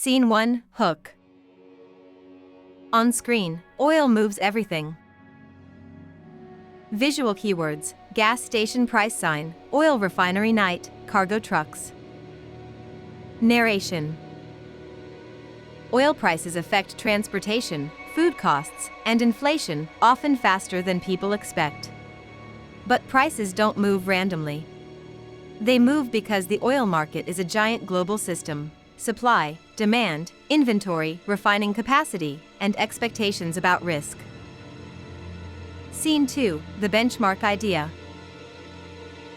Scene 1, Hook. On screen, oil moves everything. Visual keywords: gas station price sign, oil refinery night, cargo trucks. Narration: oil prices affect transportation, food costs, and inflation, often faster than people expect. But prices don't move randomly. They move because the oil market is a giant global system. Supply, demand, inventory, refining capacity, and expectations about risk. Scene 2, the benchmark idea.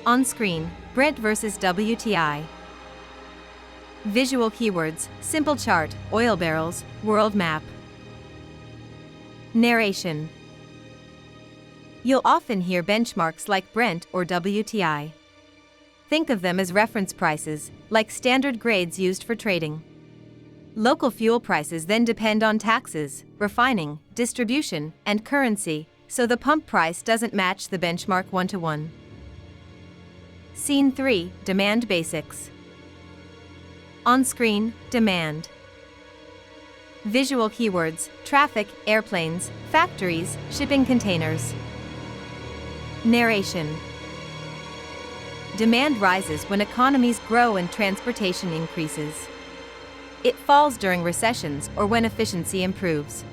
On screen, Brent versus WTI. Visual keywords: simple chart, oil barrels, world map. Narration: you'll often hear benchmarks like Brent or WTI. Think of them as reference prices, like standard grades used for trading. Local fuel prices then depend on taxes, refining, distribution, and currency, so the pump price doesn't match the benchmark one-to-one. Scene 3, demand basics. On screen, demand. Visual keywords: traffic, airplanes, factories, shipping containers. Narration: demand rises when economies grow and transportation increases. It falls during recessions or when efficiency improves.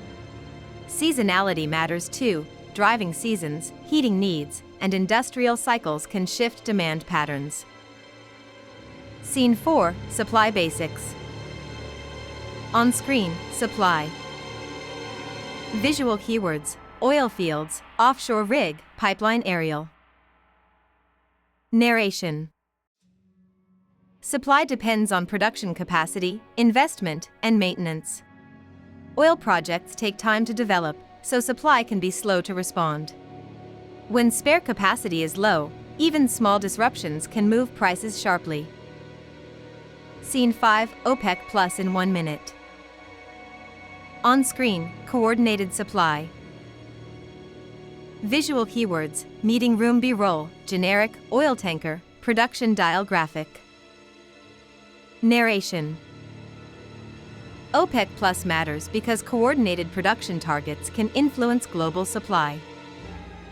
Seasonality matters too. Driving seasons, heating needs, and industrial cycles can shift demand patterns. Scene 4, supply basics. On screen, supply. Visual keywords: oil fields, offshore rig, pipeline aerial. Narration: supply depends on production capacity, investment, and maintenance. Oil projects take time to develop, so supply can be slow to respond. When spare capacity is low, even small disruptions can move prices sharply. Scene 5, OPEC Plus in 1 minute. On screen, coordinated supply. Visual keywords: meeting room B-roll, generic, oil tanker, production dial graphic. Narration: OPEC Plus matters because coordinated production targets can influence global supply.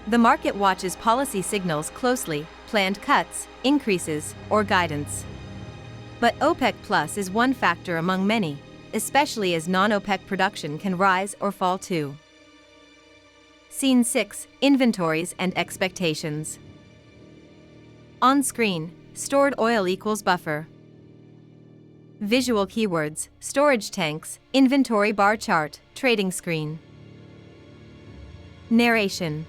The market watches policy signals closely, planned cuts, increases, or guidance. But OPEC Plus is one factor among many, especially as non-OPEC production can rise or fall too. Scene 6, inventories and expectations. On screen, stored oil equals buffer. Visual keywords: storage tanks, inventory bar chart, trading screen. Narration: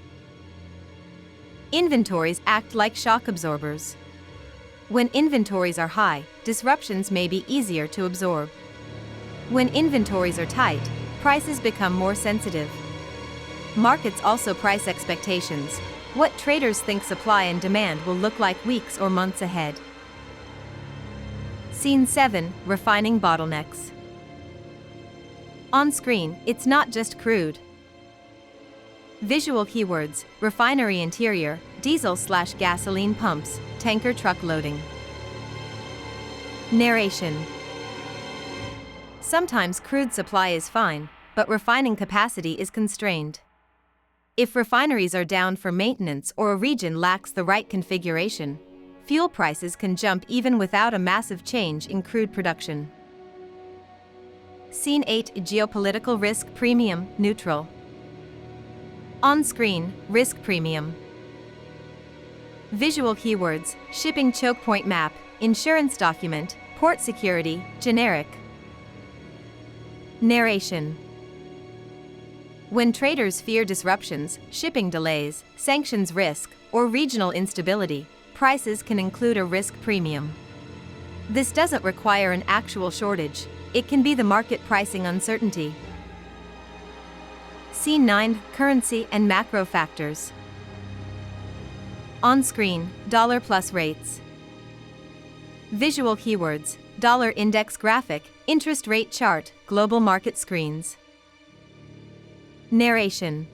inventories act like shock absorbers. When inventories are high, disruptions may be easier to absorb. When inventories are tight, prices become more sensitive. Markets also price expectations: what traders think supply and demand will look like weeks or months ahead. Scene 7, refining bottlenecks. On screen, it's not just crude. Visual keywords: refinery interior, diesel/gasoline pumps, tanker truck loading. Narration: sometimes crude supply is fine, but refining capacity is constrained. If refineries are down for maintenance or a region lacks the right configuration, fuel prices can jump even without a massive change in crude production. Scene 8, geopolitical risk premium, neutral. On screen, risk premium. Visual keywords: shipping choke point map, insurance document, port security, generic. Narration: when traders fear disruptions, shipping delays, sanctions risk, or regional instability, prices can include a risk premium. This doesn't require an actual shortage. It can be the market pricing uncertainty. Scene 9, currency and macro factors. On screen, dollar plus rates. Visual keywords: dollar index graphic, interest rate chart, global market screens. Narration: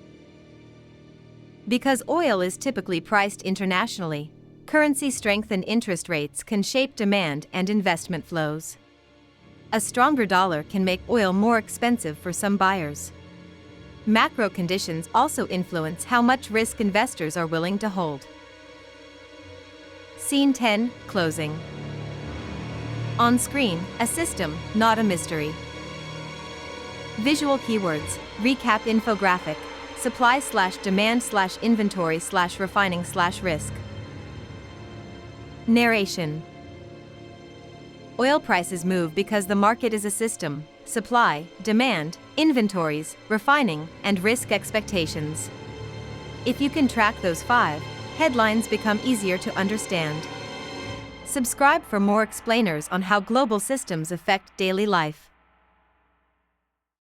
because oil is typically priced internationally, currency strength and interest rates can shape demand and investment flows. A stronger dollar can make oil more expensive for some buyers. Macro conditions also influence how much risk investors are willing to hold. Scene 10, Closing. On screen, a system, not a mystery. Visual keywords, recap infographic, supply/demand/inventory/refining/risk. Narration. Oil prices move because the market is a system: supply, demand, inventories, refining, and risk expectations. If you can track those 5, headlines become easier to understand. Subscribe for more explainers on how global systems affect daily life.